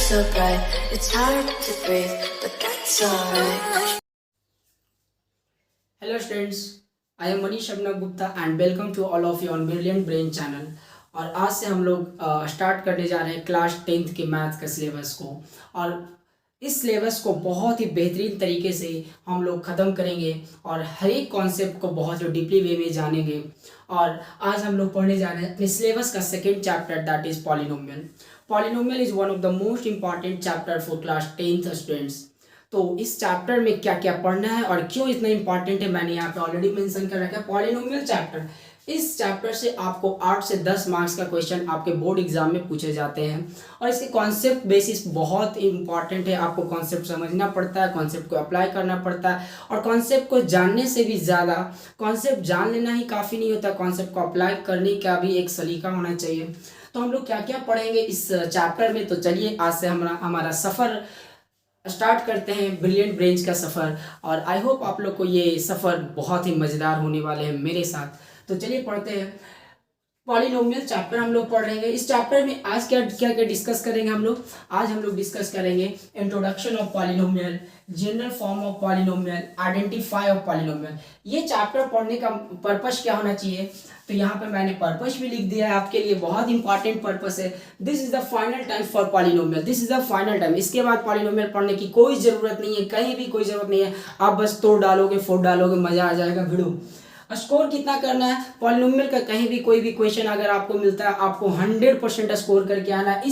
so bright, it's hard to breathe, but that's alright. Hello students, I am Manish Abhinav Gupta and welcome to all of you on Brilliant Brain channel। और आज से हम लोग start करने जा रहे हैं क्लास 10th के मैथ के सिलेबस को। और इस सिलेबस को बहुत ही बेहतरीन तरीके से हम लोग ख़त्म करेंगे और हर एक कॉन्सेप्ट को बहुत ही डीपली वे में जानेंगे। और आज हम लोग पढ़ने जा रहे हैं अपने सिलेबस का second chapter, that is polynomial. Polynomial is one of the most important chapter for class 10th students. तो इस चैप्टर में क्या क्या पढ़ना है और क्यों इतना इंपॉर्टेंट है मैंने यहाँ पे ऑलरेडी मेंशन कर रखा है। पॉलिनोमियल चैप्टर, इस चैप्टर से आपको 8 से 10 मार्क्स का क्वेश्चन आपके बोर्ड एग्जाम में पूछे जाते हैं और इसके कॉन्सेप्ट बेसिस बहुत इंपॉर्टेंट है। आपको कॉन्सेप्ट समझना पड़ता है, कॉन्सेप्ट को अप्लाई करना पड़ता है और कॉन्सेप्ट को जानने से भी ज़्यादा कॉन्सेप्ट जान लेना ही काफ़ी नहीं होता, कॉन्सेप्ट को अप्लाई करने का भी एक सलीका होना चाहिए। तो हम लोग क्या क्या पढ़ेंगे इस चैप्टर में, तो चलिए आज से हमारा सफ़र स्टार्ट करते हैं, ब्रिलियंट ब्रेन्स का सफ़र। और आई होप आप लोग को ये सफ़र बहुत ही मज़ेदार होने वाले हैं मेरे साथ। तो चलिए पढ़ते हैं। पॉलिनोमियल चैप्टर हम लोग पढ़ रहे हैं। इस चैप्टर में आज क्या क्या क्या डिस्कस करेंगे हम लोग। आज हम लोग डिस्कस करेंगे introduction of polynomial, general form of polynomial, identify of polynomial. ये चैप्टर पढ़ने का पर्पस क्या होना चाहिए, तो यहाँ पे मैंने पर्पस भी लिख दिया है आपके लिए, बहुत इंपॉर्टेंट पर्पस है। This is the final time for polynomial, this is the final time. इसके बाद पॉलिनोमियल पढ़ने की कोई ज़रूरत नहीं है, कहीं भी कोई ज़रूरत नहीं है। आप बस तोड़ डालोगे, फोड़ डालोगे, मज़ा आ जाएगा भिड़ो। स्कोर कितना करना है पॉलिनोमियल का, कहीं भी कोई भी क्वेश्चन अगर आपको मिलता है आपको 100% स्कोर करके आना है।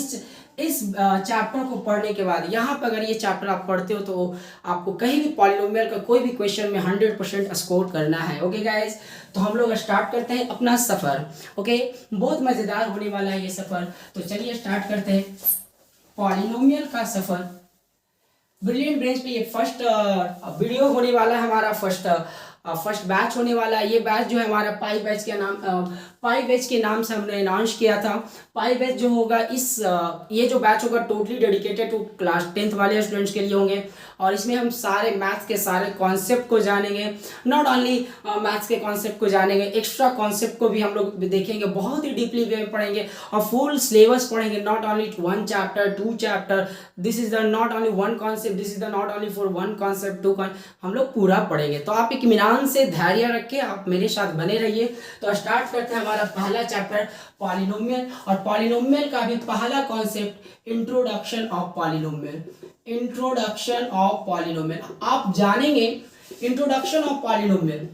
इस चैप्टर को पढ़ने के बाद यहाँ पर अगर ये चैप्टर आप पढ़ते हो तो आपको कहीं भी पॉलिनोमियल का कोई भी क्वेश्चन में 100% स्कोर करना है। ओके गाइज, तो हम लोग स्टार्ट करते हैं अपना सफ़र। ओके, बहुत मज़ेदार होने वाला है ये सफ़र। तो चलिए स्टार्ट करते हैं पॉलिनोमियल का सफ़र। ब्रिलियंट ब्रेन्स पे ये फर्स्ट वीडियो होने वाला है, हमारा फर्स्ट बैच होने वाला है। ये बैच जो है हमारा पाई बैच के नाम से हमने अनाउंस किया था। पाई बैच जो होगा ये जो बैच होगा totally dedicated to class 10th वाले स्टूडेंट्स के लिए होंगे और इसमें हम सारे मैथ्स के सारे कॉन्सेप्ट को जानेंगे। नॉट ओनली मैथ्स के कॉन्सेप्ट को जानेंगे, एक्स्ट्रा कॉन्सेप्ट को भी हम लोग देखेंगे, बहुत ही डीपली वे में पढ़ेंगे और फुल सिलेबस पढ़ेंगे। Not only 1 chapter 2 chapter, this is the not only 1 concept, this is the not only for 1 concept 2 हम लोग पूरा पढ़ेंगे। तो आप इत्मीनान से धैर्य रख के आप मेरे साथ बने रहिए। तो स्टार्ट करते हैं हमारा पहला चैप्टर पॉलिनोमियल। और पॉलिनोमियल का भी पहला concept introduction of polynomial. Introduction of polynomial आप जानेंगे इंट्रोडक्शन ऑफ पॉलिनोमियल।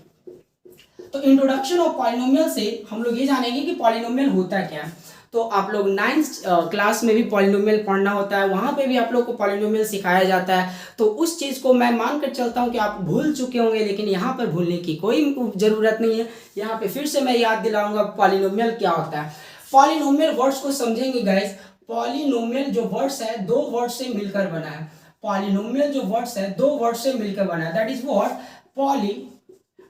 तो इंट्रोडक्शन ऑफ पॉलिनोमियल से हम लोग ये जानेंगे कि पॉलिनोमियल होता क्या है। तो आप लोग 9th क्लास में भी पॉलिनोमियल पढ़ना होता है, वहाँ पे भी आप लोग को पॉलिनोमियल सिखाया जाता है। तो उस चीज़ को मैं मान कर चलता हूँ कि आप भूल चुके होंगे, लेकिन यहाँ पर भूलने की कोई ज़रूरत नहीं है। यहाँ पे फिर से मैं याद दिलाऊंगा पॉलिनोमियल क्या होता है। पॉलिनोमियल वर्ड्स को समझेंगे गाइस। पॉलिनोमियल जो वर्ड्स है 2 वर्ड से मिलकर बना है। पॉलिनोमियल जो वर्ड्स है 2 वर्ड से मिलकर बना है, दैट इज व्हाट पॉली।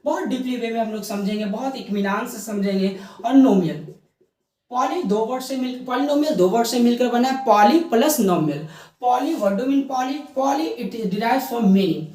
बहुत डीपली वे में हम लोग समझेंगे, बहुत इत्मीनान से समझेंगे। और नोमियल, पॉलिनोमियल 2 वर्ड से मिलकर बना है, poly plus nomial. Poly, what do mean poly? Poly it derives from many,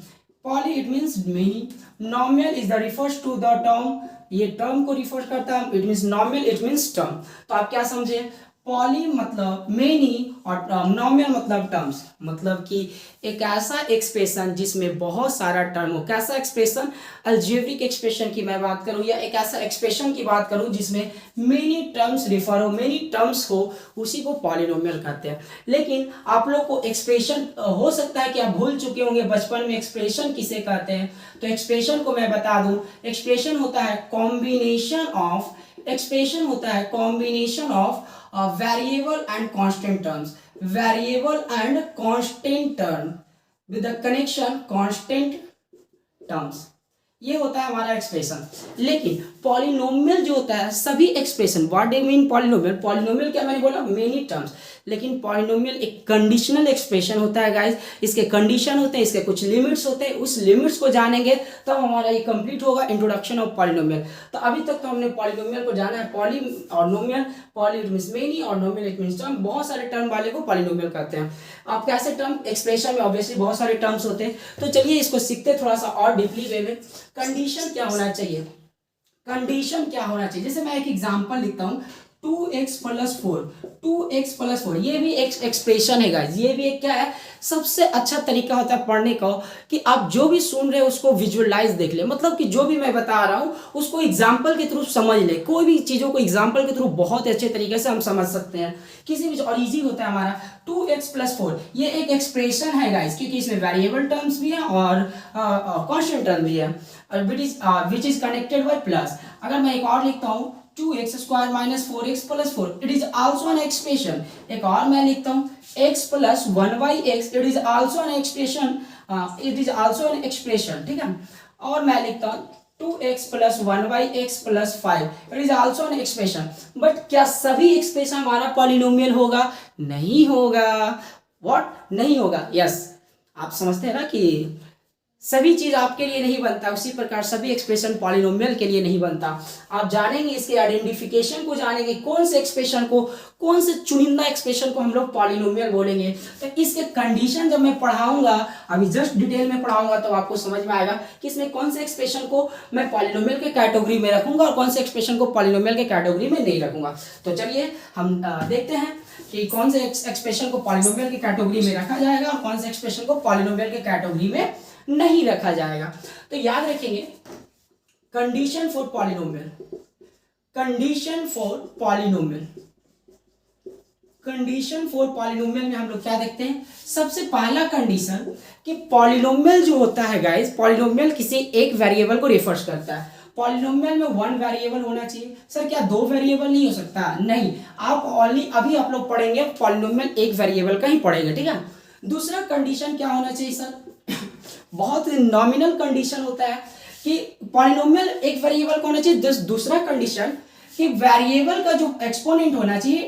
poly it means many. Nomial is the refers to the term, ये टर्म को रिफर करता है, it means nomial it means term. तो आप क्या समझे, poly मतलब many और नोमियल मतलब टर्म्स, मतलब कि एक ऐसा एक्सप्रेशन जिसमें बहुत सारा टर्म हो। कैसा एक्सप्रेशन? अलजेब्रिक एक्सप्रेशन की मैं बात करूं या एक ऐसा एक्सप्रेशन की बात करूं जिसमें मेनी टर्म्स रिफर हो, मेनी टर्म्स हो, उसी को पॉलिनोमियल कहते हैं। लेकिन आप लोग को एक्सप्रेशन हो सकता है कि आप भूल चुके होंगे बचपन में एक्सप्रेशन किसे कहते हैं। तो एक्सप्रेशन को मैं बता दूं, एक्सप्रेशन होता है combination of variable and constant terms, variable and constant term with the connection constant terms, ये होता है हमारा एक्सप्रेशन। लेकिन पॉलिनोमियल जो होता है सभी expression, what do mean polynomial? Polynomial क्या मैंने बोला, मेनी टर्म्स। लेकिन पॉलिनोमियल एक कंडीशनल एक्सप्रेशन होता है गाइस, इसके कंडीशन होते हैं, इसके कुछ लिमिट्स होते हैं। उस लिमिट्स को जानेंगे तब हमारा ये कंप्लीट होगा इंट्रोडक्शन ऑफ पॉलिनोमियल। तो अभी तक तो हमने पॉलिनोमियल को जाना है, पॉली और नोमियल। पॉली इट मीन्स मेनी और नोमियल इट मीन्स टर्म। बहुत सारे टर्म वाले को पॉलिनोमियल कहते हैं। आप कैसे टर्म, एक्सप्रेशन में ऑब्वियसली बहुत सारे टर्म्स होते हैं। तो चलिए इसको सीखते थोड़ा सा और डीपली वे में। कंडीशन क्या होना चाहिए, कंडीशन क्या होना चाहिए? जैसे मैं एक एग्जांपल लिखता हूँ, 2x प्लस 4 ये भी एक एक्सप्रेशन है गाइज। ये भी एक क्या है, सबसे अच्छा तरीका होता है पढ़ने का कि आप जो भी सुन रहे हो उसको विजुअलाइज देख ले, मतलब कि जो भी मैं बता रहा हूँ उसको एग्जाम्पल के थ्रू समझ ले। कोई भी चीज़ों को एग्जाम्पल के थ्रू बहुत अच्छे तरीके से हम समझ सकते हैं किसी भी, और इजी होता है हमारा। 2x प्लस 4 ये एक एक्सप्रेशन है गाइज, क्योंकि इसमें वेरिएबल टर्म्स भी है और कॉन्स्टेंट टर्म भी है, which is connected by plus. अगर मैं एक और लिखता हूँ 2x square minus 4x plus 4, it is also an expression. एक और मैं लिखता हूँ x plus 1/x, it is also an expression, it is also an expression, ठीक है। और मैं लिखता हूँ 2x plus 1/x plus 5, it is also an expression. But क्या सभी एक्सप्रेशन हमारा पॉलिनोमियल होगा? नहीं होगा। व्हाट? नहीं होगा। यस, आप समझते हैं ना कि सभी चीज आपके लिए नहीं बनता, उसी प्रकार सभी एक्सप्रेशन पॉलिनोमियल के लिए नहीं बनता। आप जानेंगे इसके आइडेंटिफिकेशन को, जानेंगे कौन से एक्सप्रेशन को, कौन से चुनिंदा एक्सप्रेशन को हम लोग पॉलिनोमियल बोलेंगे। तो इसके कंडीशन जब मैं पढ़ाऊंगा, अभी जस्ट डिटेल में पढ़ाऊंगा, तो आपको समझ में आएगा कि इसमें कौन से एक्सप्रेशन को मैं पॉलिनोमियल के कैटेगरी में रखूंगा और कौन से एक्सप्रेशन को पॉलिनोमियल के कैटेगरी में नहीं रखूंगा। तो चलिए हम देखते हैं कि कौन से एक्सप्रेशन को पॉलिनोमियल की कैटेगरी में रखा जाएगा और कौन से एक्सप्रेशन को पॉलिनोमियल के कैटेगरी में नहीं रखा जाएगा। तो याद रखेंगे condition for polynomial, condition for polynomial, condition for polynomial में हम लोग क्या देखते हैं? सबसे पहला कंडीशन कि पॉलिनोमियल जो होता है गाइस, पॉलिनोमियल किसी एक वेरिएबल को रेफर्स करता है। पॉलिनोमियल में वन वेरिएबल होना चाहिए। सर क्या दो वेरिएबल नहीं हो सकता? नहीं, आप ओनली अभी आप लोग पढ़ेंगे पॉलिनोमियल एक वेरिएबल का ही पढ़ेंगे, ठीक है। दूसरा कंडीशन क्या होना चाहिए सर? बहुत नॉमिनल कंडीशन होता है कि पॉलिनोमियल एक वेरिएबल का होना चाहिए। दूसरा कंडीशन कि वेरिएबल का जो एक्सपोनेंट होना चाहिए,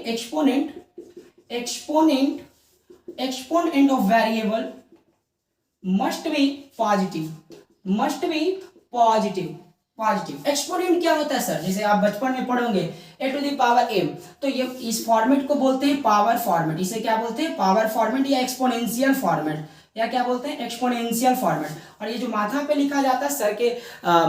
exponent of variable must be positive. Exponent क्या होता है सर? जैसे आप बचपन में पढ़ोगे a to the power m, तो ये इस फॉर्मेट को बोलते हैं पावर फॉर्मेट। इसे क्या बोलते हैं? पावर फॉर्मेट या एक्सपोनेंशियल फॉर्मेट, या क्या बोलते हैं? Exponential format. और ये जो माथा पे लिखा जाता है, सर के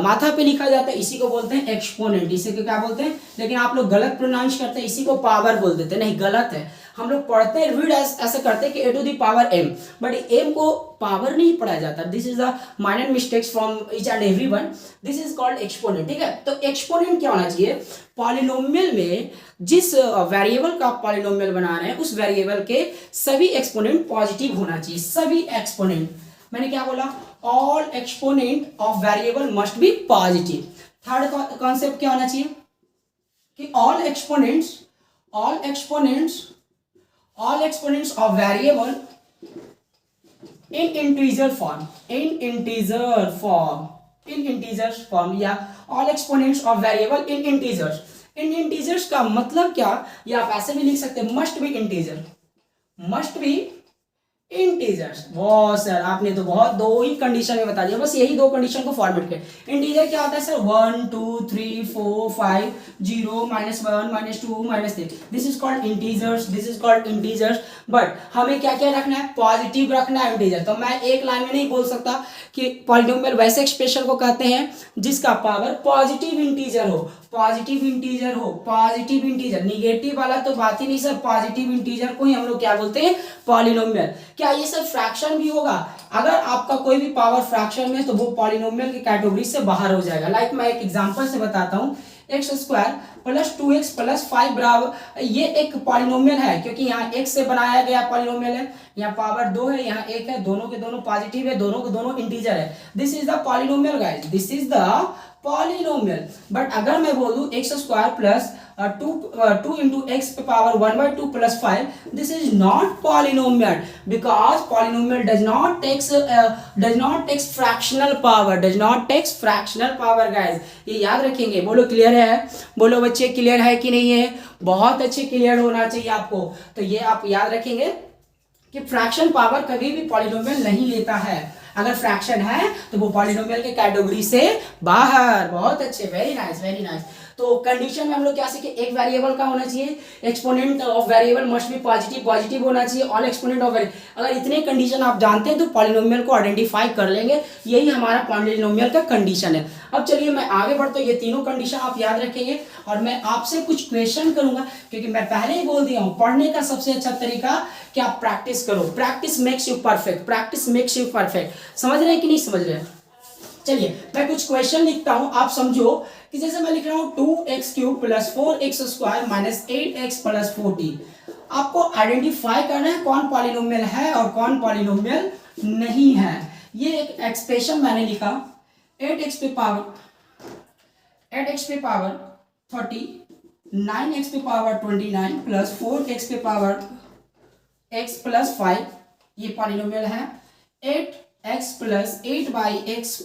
माथा पे लिखा जाता है, इसी को बोलते हैं एक्सपोनेंट। इसे को क्या बोलते हैं? लेकिन आप लोग गलत प्रोनाउंस करते हैं, इसी को पावर बोल देते हैं। नहीं, गलत है। हम लोग पढ़ते हैं, रीड ऐसे करते हैं कि a to the power m, but m को पावर नहीं पढ़ा जाता। This is the minor mistakes from each and everyone. This is called exponent, ठीक है। तो एक्सपोनेंट क्या होना चाहिए? पॉलिनोमियल में जिस वेरिएबल का आप पॉलिनोमियल बना रहे हैं उस वेरिएबल के सभी एक्सपोनेंट पॉजिटिव होना चाहिए। सभी एक्सपोनेंट, मैंने क्या बोला? All exponent of variable must be positive. Third concept क्या होना चाहिए कि all exponents of variable in integer form या all exponents of variable in integers। In integers का मतलब क्या? या आप ऐसे भी लिख सकते हैं, मस्ट बी इंटीजर्स। बहुत सर, आपने तो बहुत दो ही कंडीशन में बता दिया, बस यही दो कंडीशन को फॉर्मेट कर। इंटीजर क्या होता है sir? 1 2 3 4 5 0 -1 -2 -3, this is called integers. But हमें क्या क्या रखना है? पॉजिटिव रखना है इंटीजर। तो मैं एक लाइन में नहीं बोल सकता कि पॉलिनोमियल वैसे एक्सप्रेशन को कहते हैं जिसका पावर पॉजिटिव इंटीजर हो। निगेटिव वाला तो बात ही नहीं सर, पॉजिटिव इंटीजर को ही हम लोग क्या बोलते हैं? पॉलिनोमियल। क्या ये सब फ्रैक्शन भी होगा? अगर आपका कोई भी पावर फ्रैक्शन में, तो वो पॉलिनोमियल की कैटेगरी से बाहर हो जाएगा। लाइक मैं एक एग्जांपल से बताता हूँ, x square plus 2x plus 5 बराबर, ये एक पॉलिनोमियल है क्योंकि यहाँ x से बनाया गया पॉलिनोमियल है। यहाँ पावर 2 है, यहाँ 1 है, दोनों के दोनों पॉजिटिव है, दोनों के दोनों इंटीजर है। This is the polynomial guys, this is the polynomial. But अगर मैं बोलूँ x square plus 2 into x power 1/2 plus 5, this is not polynomial because polynomial does not takes fractional power guys। ये याद रखेंगे। बोलो क्लियर है? बोलो बच्चे क्लियर है कि नहीं है? बहुत अच्छे क्लियर होना चाहिए आपको। तो ये आप याद रखेंगे कि फ्रैक्शन पावर कभी भी पॉलिनोमियल नहीं लेता है। अगर फ्रैक्शन है तो वो पॉलिनोमियल के कैटेगरी से बाहर। बहुत अच्छे, वेरी नाइस। तो कंडीशन में हम लोग क्या सीखे, एक वेरिएबल का होना चाहिए, exponent of variable must be positive, positive होना चाहिए, ऑल एक्सपोनेंट ऑफ वेरिएबल। अगर इतने कंडीशन आप जानते हैं तो पॉलिनोमियल को आइडेंटिफाई कर लेंगे, यही हमारा पॉलिनोमियल का कंडीशन है। अब चलिए मैं आगे बढ़ता हूँ, ये तीनों कंडीशन आप याद रखेंगे और मैं आपसे कुछ क्वेश्चन करूंगा, क्योंकि मैं पहले ही बोल दिया हूँ पढ़ने का सबसे अच्छा तरीका कि आप प्रैक्टिस करो। Practice makes you perfect, practice makes you perfect. समझ रहे हैं कि नहीं समझ रहे हैं? चलिए मैं कुछ क्वेश्चन लिखता हूं, आप समझो कि जैसे मैं लिख रहा हूं 2x³ plus 4x² minus 8x plus 40। आपको आइडेंटिफाई करना है कौन पॉलिनोमियल है और कौन पॉलिनोमियल नहीं है। ये एक एक्सप्रेशन मैंने लिखा 8x पे पावर 30, 9x पे पावर 29 प्लस 4x पे पावर x प्लस 5, ये पॉलिनोमियल है। 8x प्लस 8/x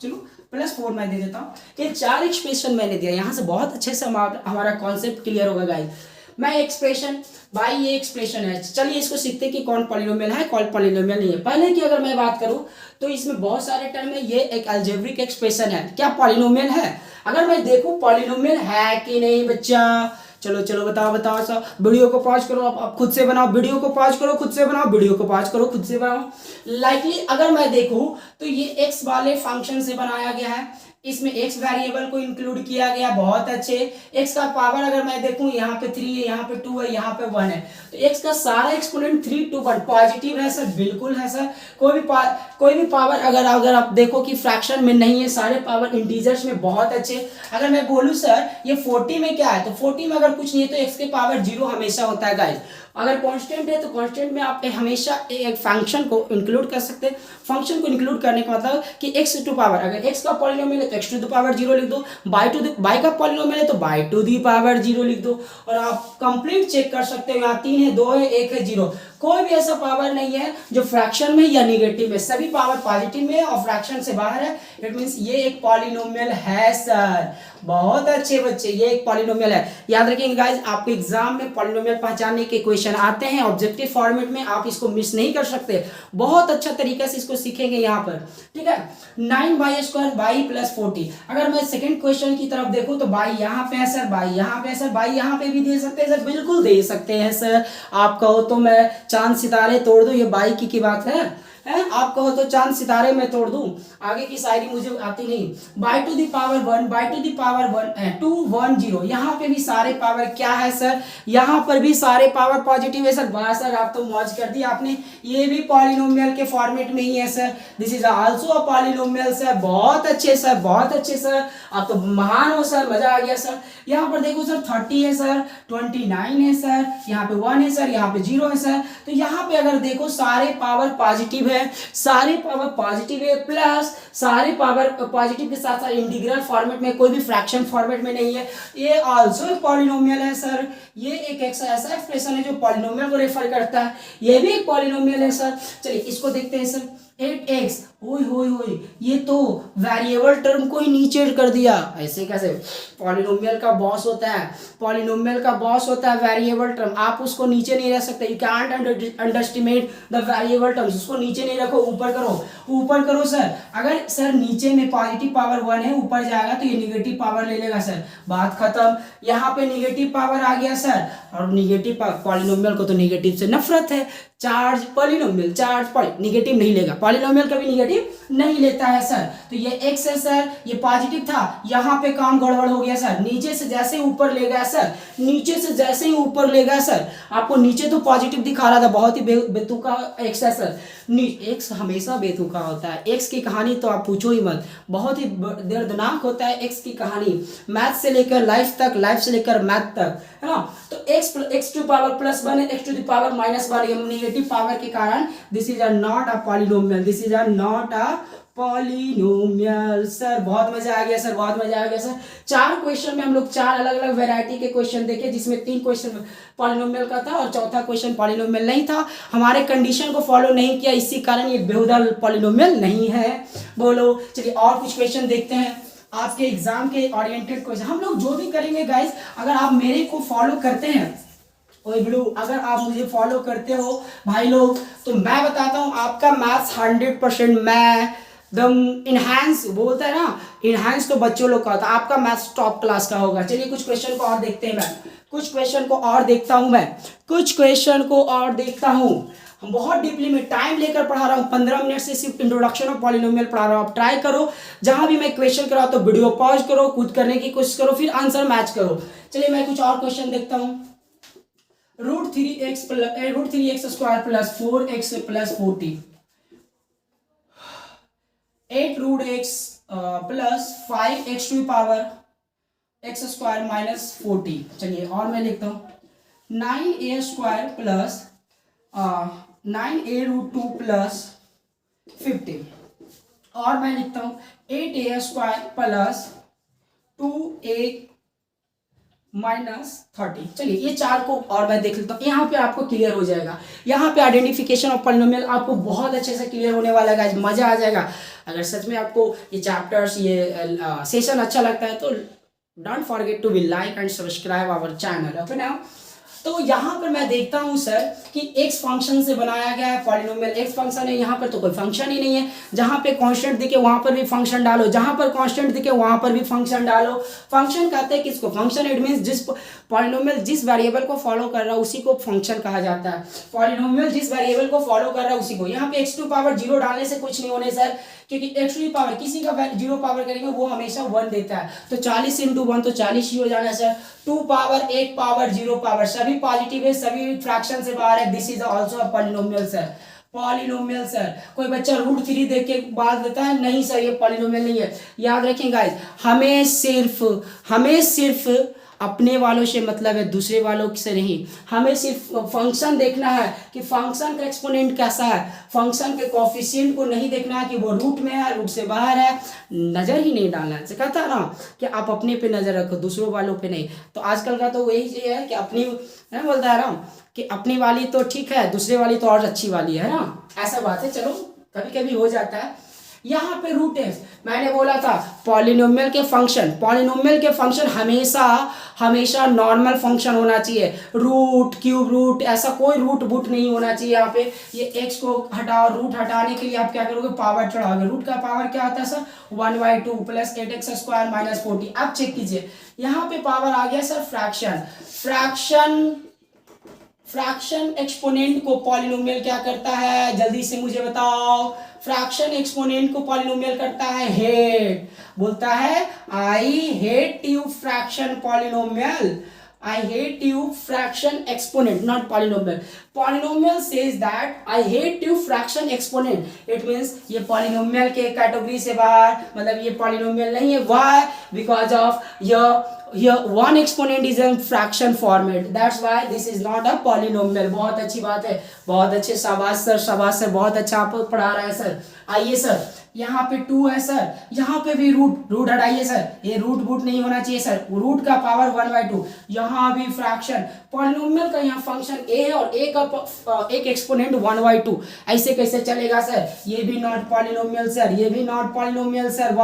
चलो प्लस 4 मैं दे देता हूँ। ये 4 एक्सप्रेशन मैंने दिया, यहाँ से बहुत अच्छे से हमारा कॉन्सेप्ट क्लियर होगा गाइस। मैं एक्सप्रेशन बाई ये एक्सप्रेशन है, चलिए इसको सीखते कि कौन पॉलिनोमियल है कौन पॉलिनोमियल नहीं है। पहले की अगर मैं बात करूं तो इसमें बहुत सारे टर्म है, ये एक अलजेब्रिक एक्सप्रेशन है, क्या पॉलिनोमियल है? अगर मैं देखूं पॉलिनोमियल है कि नहीं बच्चा, चलो बताओ सब। वीडियो को पॉज करो, आप खुद से बनाओ, वीडियो को पॉज करो खुद से बनाओ, वीडियो को पॉज करो खुद से बनाओ। लाइकली अगर मैं देखूं तो ये एक्स वाले फंक्शन से बनाया गया है, इसमें एक्स वेरिएबल को इंक्लूड किया गया, बहुत अच्छे। एक्स का पावर अगर मैं देखूं यहाँ पे 3 है, यहाँ पे 2 है, यहाँ पे 1 है, तो एक्स का सारा एक्सपोनेंट 3 to 1 पॉजिटिव है सर, बिल्कुल है सर। कोई भी पावर अगर आप देखो कि फ्रैक्शन में नहीं है, सारे पावर इंटीजर्स में, बहुत अच्छे। अगर मैं बोलूं सर ये 40 में क्या है, तो 40 में अगर कुछ नहीं है तो एक्स के पावर 0 हमेशा होता है गाइस। अगर कांस्टेंट है तो कांस्टेंट में आप हमेशा एक फंक्शन को इंक्लूड कर सकते हैं। फंक्शन को इंक्लूड करने का मतलब कि x टू पावर, अगर x का पॉलिनोमियल है तो x टू द पावर 0 लिख दो, बाई का पॉलिनोमियल है तो बाई टू द पावर 0 लिख दो, और आप कंप्लीट चेक कर सकते हो, यहाँ 3 है, 2 है, 1 है, 0। कोई भी ऐसा पावर नहीं है जो फ्रैक्शन में या निगेटिव में, सभी पावर पॉजिटिव में और फ्रैक्शन से बाहर है। इट मींस ये एक पॉलिनोमियल है सर, बहुत अच्छे बच्चे, ये एक पॉलिनोमियल है। याद रखेंगे गाइस, आपको एग्जाम में पॉलिनोमियल पहचानने के क्वेश्चन आते हैं ऑब्जेक्टिव फॉर्मेट में, आप इसको मिस नहीं कर सकते, बहुत अच्छा तरीका से इसको सीखेंगे यहाँ पर, ठीक है। 9/² बाई प्लस 40। अगर मैं सेकंड क्वेश्चन की तरफ देखूं तो बाई यहाँ पे है सर, बाई यहाँ पे है सर, बाई यहाँ पे भी दे सकते हैं सर, बिल्कुल दे सकते हैं सर। आप कहो तो मैं चांद सितारे तोड़ दूं, ये बाई की बात है? आप कहो तो चांद सितारे में तोड़ दूं, आगे की शायरी मुझे आती नहीं। By to the power 1, by to the power 2 1 0, यहाँ पे भी सारे पावर क्या है सर, यहाँ पर भी सारे पावर पॉजिटिव है सर। वाह सर, आप तो मौज कर दी आपने, ये भी पॉलिनोमियल के फॉर्मेट में ही है sir. This is also a polynomial sir, बहुत अच्छे सर, बहुत अच्छे सर, आप तो महान हो सर, मजा आ गया सर। यहाँ पर देखो सर 30 है सर, 29 है सर, यहाँ पे 1 है सर, यहाँ पे 0 है सर। तो यहाँ पे अगर देखो सारे पावर पॉजिटिव है, सारे पावर पॉजिटिव है, प्लस सारे पावर पॉजिटिव के साथ साथ इंटीग्रल फॉर्मेट में, कोई भी फ्रैक्शन फॉर्मेट में नहीं है, ये आल्सो एक पॉलिनोमियल है सर। ये एक ऐसा एक्सप्रेशन है जो पॉलिनोमियल को रेफर करता है, ये भी एक पॉलिनोमियल है सर। चलिए इसको देखते हैं सर। 8x, ओए ये तो वेरिएबल टर्म को ही नीचे कर दिया, ऐसे कैसे? पॉलिनोमियल का बॉस होता है, पॉलिनोमियल का बॉस होता है वेरिएबल टर्म, आप उसको नीचे नहीं रख सकते। You can't underestimate the variable terms, उसको नीचे नहीं रखो, ऊपर करो, ऊपर करो सर। अगर सर नीचे में पॉजिटिव पावर 1 है, ऊपर जाएगा तो ये निगेटिव पावर ले लेगा सर, बात खत्म। यहाँ पे निगेटिव पावर आ गया सर, और निगेटिव पॉलिनोमियल को तो निगेटिव से नफरत है। चार्ज पॉलिनोमियल, चार्ज निगेटिव नहीं लेगा, पॉलिनोमियल कभी निगेटिव नहीं लेता है सर। तो ये x है सर, ये पॉजिटिव था, यहाँ पे काम गड़बड़ हो गया सर, नीचे से जैसे ही ऊपर ले गया सर, नीचे से जैसे ही ऊपर ले गया सर, आपको नीचे तो पॉजिटिव दिखा रहा था, बहुत ही बेतुका x है सर। x हमेशा बेतुका होता है, x की कहानी तो आप पूछो ही मत, बहुत ही दर्दनाक होता है x की कहानी, मैथ से लेकर लाइफ तक, लाइफ से लेकर मैथ तक, है ना। तो x टू पावर +1 है, x टू द पावर -1 है, नेगेटिव पावर के कारण this is not a polynomial, this is not a polynomial sir. बहुत मजा आ गया सर, बहुत मजा आ गया सर। 4 क्वेश्चन में हम लोग 4 अलग अलग वैरायटी के क्वेश्चन देखे, जिसमें 3 क्वेश्चन पॉलिनोमियल का था और चौथा क्वेश्चन पॉलिनोमियल नहीं था। हमारे कंडीशन को फॉलो नहीं किया, इसी कारण ये बेहुदा पॉलिनोमियल नहीं है। बोलो, चलिए और कुछ क्वेश्चन देखते हैं आपके एग्जाम के ओरिएंटेड क्वेश्चन। हम लोग जो भी करेंगे गाइस, अगर आप मेरे को फॉलो करते हैं, ओए ब्लू, अगर आप मुझे फॉलो करते हो भाई लोग, तो मैं बताता हूँ आपका मैथ्स 100% मैं द इनहैंस बोलता है ना, इनहैंस तो बच्चों लोग का होता है, आपका मैथ्स टॉप क्लास का होगा। चलिए कुछ क्वेश्चन को और देखते हैं, कुछ क्वेश्चन को और देखता हूँ। हम बहुत डीपली में टाइम लेकर पढ़ा रहा हूँ, 15 मिनट से सिर्फ इंट्रोडक्शन ऑफ पॉलिनोमियल पढ़ा रहा हूँ। आप ट्राई करो, जहां भी मैं क्वेश्चन करा तो वीडियो पॉज करो, खुद करने की कोशिश करो, फिर आंसर मैच करो। चलिए मैं कुछ और क्वेश्चन देखता हूँ। √3x square plus 4x plus 40, 8√x plus 5x to power x square minus 40। चलिए और मैं लिखता हूँ 9a square plus 9a√2 plus 50, और मैं लिखता हूँ 8a square plus 2a minus 30। चलिए ये चार को और मैं देख लेता हूँ, यहाँ पे आपको क्लियर हो जाएगा। यहाँ पे आइडेंटिफिकेशन ऑफ पॉलिनोमियल आपको बहुत अच्छे से क्लियर होने वाला है, मजा आ जाएगा। अगर सच में आपको ये चैप्टर्स, ये सेशन अच्छा लगता है तो don't forget to be like and subscribe our channel. Okay ना, तो यहाँ पर मैं देखता हूँ सर कि x फंक्शन से बनाया गया है पॉलिनोमियल। x फंक्शन है, यहाँ पर तो कोई फंक्शन ही नहीं है। जहाँ पे कांस्टेंट दिखे वहाँ पर भी फंक्शन डालो, जहाँ पर कांस्टेंट दिखे वहाँ पर भी फंक्शन डालो। फंक्शन कहते हैं किसको? फंक्शन। इट मीन्स जिस पॉलिनोमियल जिस वेरिएबल को फॉलो कर रहा है उसी को फंक्शन कहा जाता है। पॉलिनोमियल जिस वेरिएबल को फॉलो कर रहा है उसी को। यहाँ पे x टू पावर 0 डालने से कुछ नहीं होने सर, क्योंकि x टू पावर किसी का 0 पावर करेंगे वो हमेशा 1 देता है, तो 40 इंटू 1 तो 40 ही हो जाना है सर। 2 पावर 1 पावर 0 पावर सभी पॉजिटिव है, सभी फ्रैक्शन से बाहर है। This is also a polynomial sir. Polynomial sir, कोई बच्चा √3 देख के बात देता है, नहीं सर ये पॉलिनोमियल नहीं है। याद रखें गाइस, हमें सिर्फ अपने वालों से मतलब है, दूसरे वालों से नहीं। हमें सिर्फ फंक्शन देखना है कि फंक्शन का एक्सपोनेंट कैसा है, फंक्शन के कोफिशिएंट को नहीं देखना है कि वो रूट में है, रूट से बाहर है, नजर ही नहीं डालना है। कहता है ना कि आप अपने पे नजर रखो, दूसरों वालों पे नहीं। तो आजकल का तो वही चीज है कि अपनी, मैं बोलता रहा हूँ कि अपनी वाली तो ठीक है, दूसरे वाली तो और अच्छी वाली है ना, ऐसा बात है। चलो कभी कभी हो जाता है। यहाँ पे रूट है, मैंने बोला था पॉलिनोमियल के फंक्शन हमेशा नॉर्मल फंक्शन होना चाहिए। रूट, क्यूब रूट, ऐसा कोई रूट बूट नहीं होना चाहिए। यहाँ पे ये x को हटाओ, रूट हटाने के लिए आप क्या करोगे? पावर चढ़ाओगे। रूट का पावर क्या आता है sir? 1/2 plus 8x square minus 40। अब चेक कीजिए, यहाँ पे पावर आ गया सर फ्रैक्शन एक्सपोनेंट को पॉलिनोमियल क्या करता है? जल्दी से मुझे बताओ। फ्रैक्शन एक्सपोनेंट को पॉलिनोमियल करता है हेट। बोलता है I hate you fraction polynomial, I hate you fraction exponent, not polynomial. Polynomial says that I hate you fraction exponent. It means ये polynomial के कैटेगरी से बाहर, मतलब ये polynomial नहीं है। Why? Because of your one exponent is in fraction format. That's why this is not a polynomial. बहुत अच्छी बात है, बहुत अच्छे, शाबाश सर, बहुत अच्छा आप पढ़ा रहे हैं सर। आइए सर, यहाँ पे 2 है सर, यहाँ पे भी रूट हटाइए सर, ये रूट बूट नहीं होना चाहिए सर। रूट का पावर 1/2, यहाँ भी फ्रैक्शन। पॉलिनोमियल का यहाँ फंक्शन a है और a का एक एक्सपोनेंट 1/2, ऐसे कैसे चलेगा सर? ये भी नॉट पॉलिनोमियल सर, ये भी नॉट पॉलिनोमियल सर।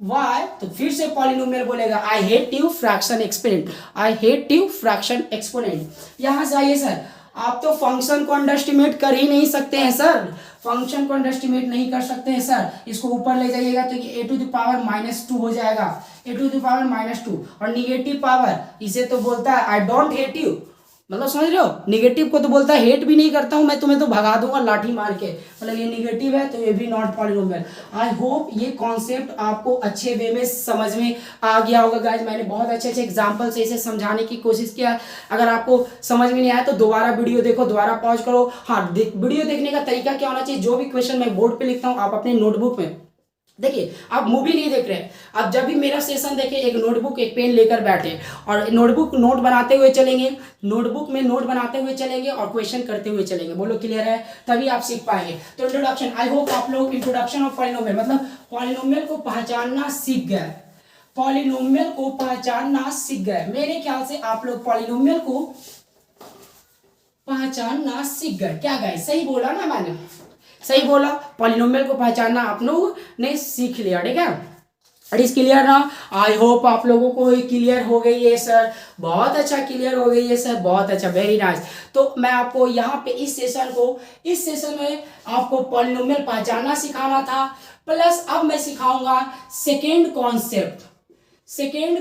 वाई तो फिर से पॉलिनोमियल बोलेगा I hate you fraction exponent. यहाँ से आइए सर, आप तो फंक्शन को अंडरस्टिमेट कर ही नहीं सकते हैं सर, फंक्शन को अंडरस्टिमेट नहीं कर सकते हैं सर। इसको ऊपर ले जाइएगा तो ये a टू द पावर -2 हो जाएगा, a टू द पावर -2। और निगेटिव पावर, इसे तो बोलता है आई डोंट हेट यू, मतलब समझ रहे हो? निगेटिव को तो बोलता है हेट भी नहीं करता हूं मैं, तुम्हें तो भगा दूंगा लाठी मार के, मतलब ये निगेटिव है तो ये भी नॉट पॉलिनोमियल। आई होप ये कॉन्सेप्ट आपको अच्छे वे में समझ में आ गया होगा गाइज। मैंने बहुत अच्छे एग्जांपल से इसे समझाने की कोशिश किया। अगर आपको समझ में नहीं आया तो दोबारा वीडियो देखो, दोबारा पॉज करो। हाँ, वीडियो देखने का तरीका क्या होना चाहिए? जो भी क्वेश्चन मैं बोर्ड पे लिखता हूँ आप अपने नोटबुक में देखिए। आप मूवी नहीं देख रहे, आप जब भी मेरा सेशन देखें एक नोटबुक एक पेन लेकर बैठे और नोट बनाते हुए चलेंगे, नोटबुक में नोट बनाते हुए चलेंगे और क्वेश्चन करते हुए चलेंगे। बोलो क्लियर है? तभी आप सीख पाएंगे। तो इंट्रोडक्शन, आई होप आप लोग इंट्रोडक्शन ऑफ पॉलिनोमियल मतलब पॉलिनोमियल को पहचानना सीख गए, पॉलिनोमियल को पहचानना सीख गए। मेरे ख्याल से आप लोग पॉलिनोमियल को पहचानना सीख गए। क्या गए? सही बोला ना मैंने? सही बोला, पॉलिनोमियल को पहचानना आप लोग ने सीख लिया, ठीक है। इट इज क्लियर ना? आई होप आप लोगों को क्लियर हो गई है सर, बहुत अच्छा क्लियर हो गई है सर, बहुत अच्छा, वेरी नाइस। तो मैं आपको यहाँ पे इस सेशन में आपको पॉलिनोमियल पहचानना सिखाना था, प्लस अब मैं सिखाऊंगा second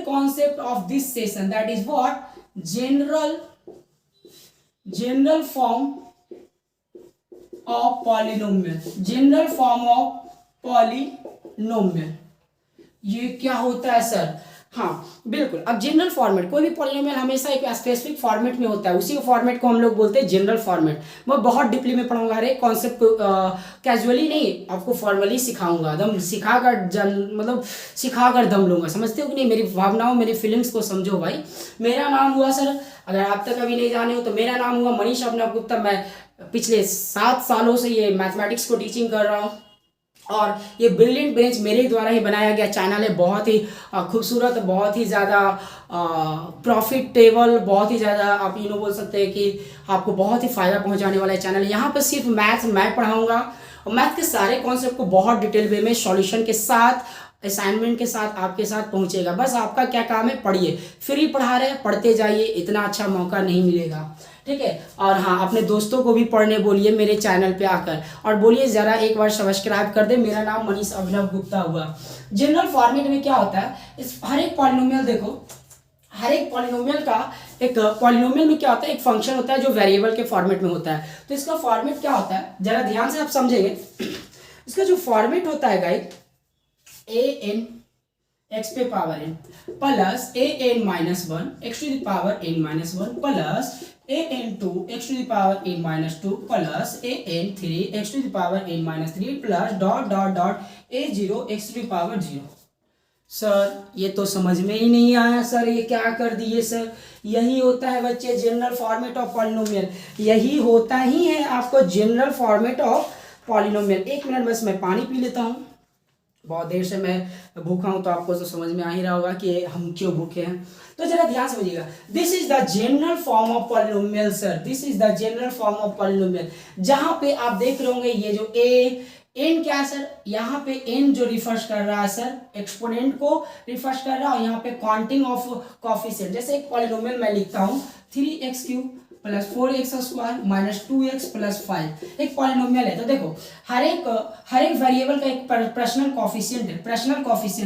concept of this session, that is what, general form of polynomial. ये क्या होता है सर? हाँ बिल्कुल, अब जनरल फॉर्मेट, कोई भी पॉलिनोमियल हमेशा एक स्पेसिफिक फॉर्मेट में होता है, उसी फॉर्मेट को हम लोग बोलते हैं जनरल फॉर्मेट। मैं बहुत डीपली में पढ़ाऊंगा, हर एक कॉन्सेप्ट को कैजुअली नहीं, आपको फॉर्मली सिखाऊंगा, दम सिखाकर दम लूंगा, समझते हो कि नहीं? मेरी भावनाओं, मेरी फीलिंग्स को समझो भाई। मेरा नाम हुआ सर, अगर आप तक अभी नहीं जाने हो तो मेरा नाम हुआ मनीष अभिनव गुप्ता। मैं पिछले 7 सालों से ये मैथमेटिक्स को टीचिंग कर रहा हूँ, और ये ब्रिलियंट ब्रेंच मेरे द्वारा ही बनाया गया चैनल है, बहुत ही खूबसूरत, बहुत ही ज़्यादा प्रॉफिटेबल, बहुत ही ज़्यादा आप बोल सकते हैं कि आपको बहुत ही फ़ायदा पहुंचाने वाला है चैनल। यहाँ पर सिर्फ मैं पढ़ाऊँगा, और मैथ के सारे कॉन्सेप्ट को बहुत डिटेल वे में सॉल्यूशन के साथ, असाइनमेंट के साथ आपके साथ पहुंचेगा। बस आपका क्या काम है, पढ़िए, फ्री पढ़ा रहे, पढ़ते जाइए, इतना अच्छा मौका नहीं मिलेगा, ठीक है? और हाँ, अपने दोस्तों को भी पढ़ने बोलिए मेरे चैनल पे आकर, और बोलिए ज़रा एक बार सब्सक्राइब कर दे। मेरा नाम मनीष अभिनव गुप्ता हुआ। जनरल फॉर्मेट में क्या होता है, इस हर एक पॉलिनोमियल, देखो हर एक पॉलिनोमियल का, एक पॉलिनोमियल में क्या होता है, एक फंक्शन होता है जो वेरिएबल के फॉर्मेट में होता है। तो इसका फॉर्मेट क्या होता है, जरा ध्यान से आप समझेंगे। इसका जो फॉर्मेट होता है गाइस, ए एन एक्स पे power n plus a n minus one x to the power n minus one plus a n two x to the power n minus two plus a n three x to the power n minus three plus dot dot dot a zero x to the power zero. Sir ये तो समझ में ही नहीं आया sir, ये क्या कर दिए सर? यही होता है बच्चे जनरल फॉर्मेट ऑफ पॉलिनोमियल, यही होता ही है आपको जनरल फॉर्मेट ऑफ पॉलिनोमियल। एक मिनट बस मैं पानी पी लेता हूँ, बहुत देर से मैं भूखा हूं, तो आपको तो समझ में आ ही रहा होगा कि हम क्यों भूखे हैं। तो जरा ध्यान समझिएगा, this is the general form of polynomial sir, this is the general form of polynomial. जहां पे आप देख रहे होंगे ये जो एन क्या है सर, यहाँ पे एन जो रिफर्स कर रहा है सर, एक्सपोनेंट को रिफर्स कर रहा है, और यहाँ पे काउंटिंग ऑफ कोएफिशिएंट। जैसे एक पॉलिनोमियल मैं लिखता हूँ 3x³ plus 4x² minus 2x plus 5, एक पॉलिनोमियल है। तो देखो हर एक वेरिएबल का एक पर्सनल कोएफिशिएंट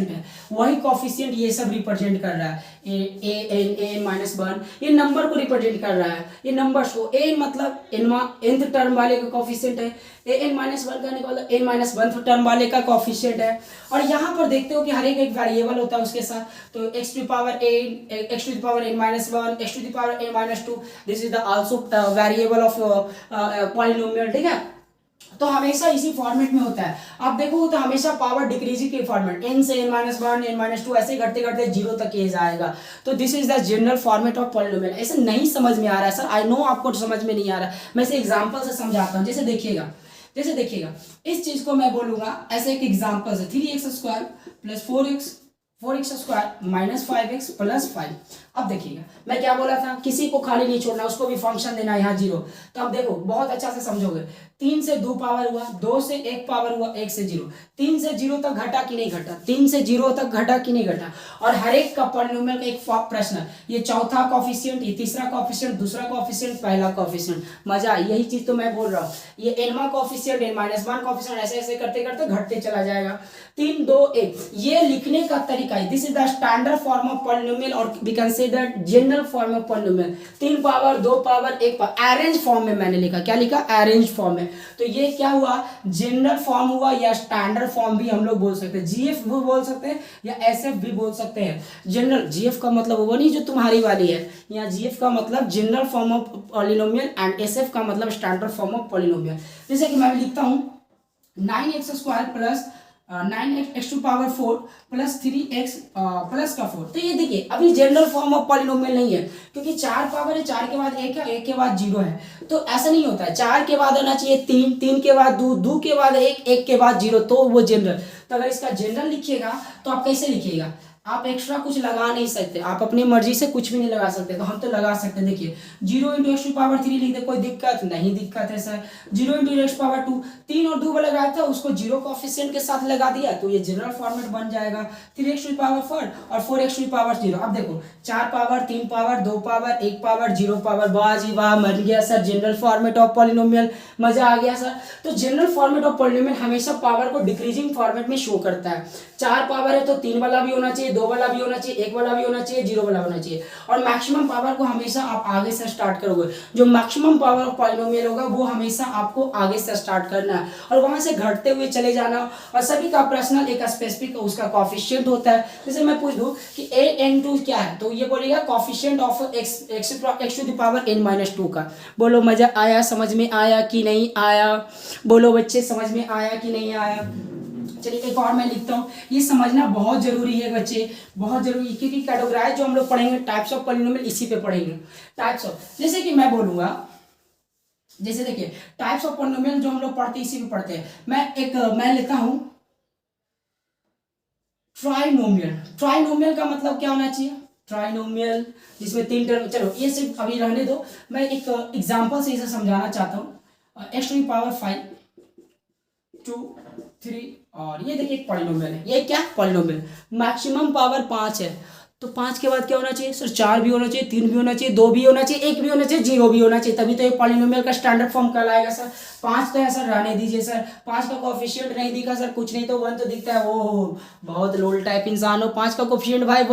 है, वही कोएफिशिएंट ये सब रिप्रेजेंट कर रहा है। ए माइनस वन ये नंबर को रिप्रेजेंट कर रहा है, ये नंबर्स को। ए मतलब nth टर्म वाले का कोएफिशिएंट है, ए एन माइनस वन का निकालो एन माइनस वन टर्म वाले का कोएफिशिएंट है। और यहाँ पर देखते हो कि हर एक वेरिएबल होता है उसके साथ, तो x to power n minus one, x to power n minus two, this is the also variable of polynomial, ठीक है? तो हमेशा इसी फॉर्मेट में होता है। आप देखो तो हमेशा पावर डिक्रीजिंग के फॉर्मेट, n से n-1 n-2 ऐसे घटते घटते जीरो तक ये जाएगा। तो this is the general format of polynomial. ऐसे नहीं समझ में आ रहा है सर, आई नो आपको समझ में नहीं आ रहा, मैं इसे एग्जांपल से समझाता हूँ। जैसे देखिएगा इस चीज को मैं बोलूंगा ऐसे एक एग्जांपल से, 3x² plus 4x² minus 5x plus 5। अब देखिएगा मैं क्या बोला था, किसी को खाली नहीं छोड़ना, उसको भी फंक्शन देना यहाँ जीरो। तो अब देखो बहुत अच्छा से समझोगे, 3 से 2 पावर हुआ, 2 से 1 पावर हुआ, 1 से 0, 3 से 0 तक घटा कि नहीं घटा, 3 से 0 तक घटा कि नहीं घटा। और हर एक का पॉलिनोमियल का एक प्रश्न, ये चौथा कोएफिशिएंट, ये तीसरा कोएफिशिएंट, दूसरा कोएफिशिएंट, पहला कोएफिशिएंट। मजा, यही चीज तो मैं बोल रहा हूँ। ये एनवा कोएफिशिएंट, n-1 कोएफिशिएंट, ऐसे ऐसे करते करते घटते चला जाएगा। 3 2 1 ये लिखने का तरीका है। This is the standard form of polynomial, और we can say that general form of polynomial. 3 power 2 power 1 power, arrange form में मैंने लिखा, क्या लिखा, अरेंज फॉर्म में। तो ये क्या हुआ, जनरल फॉर्म हुआ, या स्टैंडर्ड फॉर्म भी हम लोग बोल सकते हैं, जीएफ भी बोल सकते हैं या एसएफ भी बोल सकते हैं। जनरल, जीएफ का मतलब वो नहीं जो तुम्हारी वाली है, यहाँ जीएफ का मतलब general form of polynomial, and SF का मतलब स्टैंडर्ड फॉर्म ऑफ पॉलिनोमियल। जैसे कि मैं लिखता हूँ 9x² plus 9x to power 4 plus 3x plus का 4। तो ये देखिए अभी जनरल फॉर्म ऑफ पॉलिनोमियल नहीं है, क्योंकि 4 पावर है, 4 के बाद 1 है, 1 के बाद 0 है। तो ऐसा नहीं होता है, 4 के बाद आना चाहिए 3, 3 के बाद 2, 2 के बाद 1, 1 के बाद 0, तो वो जनरल। तो अगर इसका जनरल लिखिएगा तो आप कैसे लिखिएगा, आप एक्स्ट्रा कुछ लगा नहीं सकते, आप अपनी मर्जी से कुछ भी नहीं लगा सकते, तो हम तो लगा सकते हैं। देखिए 0 इंटू एक्स टू पावर 3 लिख दे, कोई दिक्कत नहीं, दिक्कत है सर। 0 इंटू एक्स पावर 2, 3 और 2 लगाया था, उसको 0 कोएफिशिएंट के साथ लगा दिया, तो ये जनरल फॉर्मेट बन जाएगा 3x टू पावर 4 और 4x टू पावर 0। अब देखो 4 power 3 power 2 power 1 power 0 power, वाह जी वाह, मर गया sir general format of polynomial, मजा आ गया सर। तो जनरल फॉर्मेट ऑफ पॉलिनोमियल हमेशा पावर को डिक्रीजिंग फॉर्मेट में शो करता है। 4 पावर है तो 3 वाला भी होना चाहिए, 2 वाला भी होना चाहिए, 1 वाला भी होना चाहिए, 0 वाला होना चाहिए। और मैक्सिमम पावर को हमेशा आप आगे से स्टार्ट करोगे, जो मैक्सिमम पावर ऑफ पॉलिनोमियल होगा वो हमेशा आपको आगे से स्टार्ट करना है और वहां से घटते हुए चले जाना। और सभी का पर्सनल एक स्पेसिफिक उसका कोएफिशिएंट होता है। जैसे मैं पूछ दूं कि a(n2) क्या है, तो ये बोलेगा coefficient of x to the power n-2 का। बोलो मजा आया, समझ में आया कि नहीं आया? बोलो बच्चे समझ में आया कि नहीं आया? चलिए एक और मैं लिखता हूँ, ये समझना बहुत जरूरी है बच्चे, बहुत जरूरी है, क्योंकि कैटेगराइज जो हम लोग पढ़ेंगे टाइप्स ऑफ पॉलिनोमियल इसी पे पढ़ेंगे। टाइप्स ऑफ, जैसे कि मैं बोलूंगा, जैसे देखिए टाइप्स ऑफ पॉलिनोमियल जो हम लोग पढ़ते हैं इसी पे पढ़ते हैं। मैं लेता हूं ट्राइनोमियल। ट्राइनोमियल का मतलब क्या होना चाहिए? ट्राइनोमियल जिसमें 3 टर्म, चलो ये सिर्फ अभी रहने दो, मैं एक एग्जांपल से इसे समझाना चाहता हूँ। x टू द पावर 5 2 3 और ये देखिए एक पॉलिनोमियल है। ये क्या पॉलिनोमियल? मैक्सिमम पावर 5 है, तो 5 के बाद क्या होना चाहिए सर? 4 भी होना चाहिए, 3 भी होना चाहिए, 2 भी होना चाहिए, 1 भी होना चाहिए, 0 भी होना चाहिए, तभी तो ये पॉलिनोमियल का स्टैंडर्ड फॉर्म कहलाएगा सर। 5 तो है सर, रहने दीजिए सर। 5 का कोएफिशिएंट नहीं दिखा सर, कुछ नहीं तो 1 तो दिखता है। ओ बहुत लोल टाइप इंसान हो। 5 का कोएफिशिएंट भाई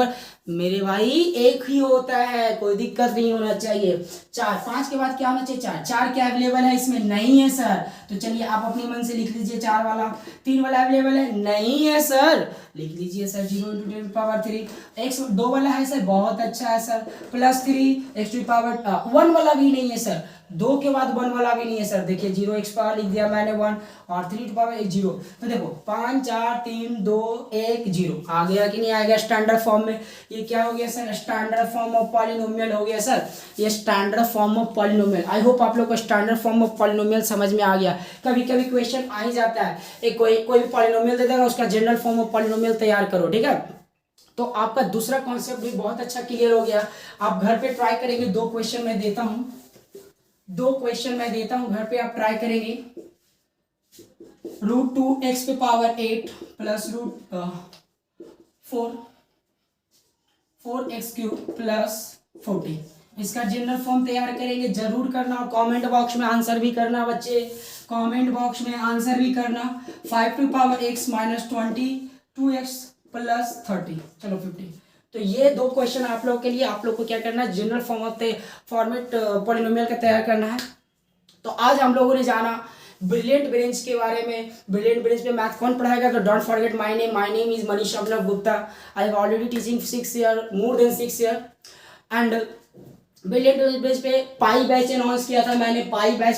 मेरे भाई 1 ही होता है, कोई दिक्कत नहीं होना चाहिए। 4, 5 के बाद क्या होना चाहिए? 4 क्या अवेलेबल है इसमें? नहीं है सर, तो चलिए आप अपने मन से लिख लीजिए 4 वाला। 3 वाला अवेलेबल है? नहीं है सर, लिख लीजिए सर 0 इंटू 10 पावर 3। x 2 वाला है सर, बहुत अच्छा है sir, plus 3 x to power 1 वाला भी नहीं है सर, 2 के बाद 1 वाला भी नहीं है सर। देखिए 0 x पावर लिख दिया मैंने 1 और 3 टू पावर 1 0। तो देखो 5 4 3 2 1 0 आ गया कि नहीं आ गया स्टैंडर्ड फॉर्म में? ये क्या हो गया sir? Standard form of polynomial हो गया सर, ये standard form of polynomial. I hope आप लोग को स्टैंडर्ड फॉर्म ऑफ पॉलिनोमियल समझ में आ गया। कभी कभी क्वेश्चन आ ही जाता है, एक कोई भी पॉलिनोमियल दे देगा, उसका जनरल फॉर्म ऑफ पॉलिनोमियल तैयार करो, ठीक है? तो आपका दूसरा कॉन्सेप्ट भी बहुत अच्छा क्लियर हो गया। आप घर पे ट्राई करेंगे, 2 क्वेश्चन मैं देता हूं, 2 क्वेश्चन मैं देता हूं, घर पे आप ट्राई करेंगे। √2x पे power 8 plus √4x cube plus 40, इसका जनरल फॉर्म तैयार करेंगे। जरूर करना, कमेंट बॉक्स में आंसर भी करना बच्चे, कमेंट बॉक्स में आंसर भी करना। 5 to power x minus 20 2x plus 30, चलो 50। तो ये 2 क्वेश्चन आप लोग के लिए, आप लोग को क्या करना है? General form of format polynomial का तैयार करना है। तो आज हम लोगों ने जाना ब्रिलियंट ब्रेन्स के बारे में। ब्रिलियंट ब्रेन्स पे मैथ कौन पढ़ाएगा? तो don't forget my name is Manish Abhinav Gupta. I have already teaching 6 year, more than 6 year. And brilliant brains पे पाई बैच अनाउंस किया था मैंने। Pi batch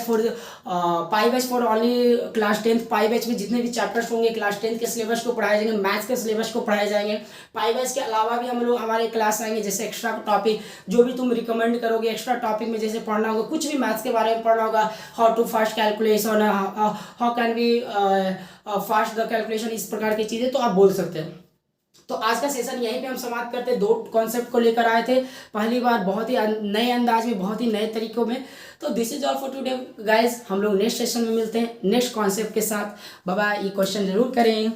for only class 10th। Pi batch में जितने भी चैप्टर्स होंगे क्लास 10th के सिलेबस को पढ़ाए जाएंगे, मैथ्स के सिलेबस को पढ़ाए जाएंगे। पाई बैच के अलावा भी हम लोग हमारे क्लास आएंगे, जैसे एक्स्ट्रा टॉपिक जो भी तुम रिकमेंड करोगे एक्स्ट्रा टॉपिक में, जैसे पढ़ना होगा, कुछ भी मैथ्स के बारे में पढ़ना होगा, how to fast calculation, how can we fast the calculation, इस प्रकार की चीज़ें तो आप बोल सकते हैं। तो आज का सेशन यहीं पे हम समाप्त करते हैं। 2 कॉन्सेप्ट को लेकर आए थे पहली बार, बहुत ही नए अंदाज में, बहुत ही नए तरीकों में। तो this is all for today guys. हम लोग नेक्स्ट सेशन में मिलते हैं नेक्स्ट कॉन्सेप्ट के साथ। Bye bye. ये क्वेश्चन जरूर करें।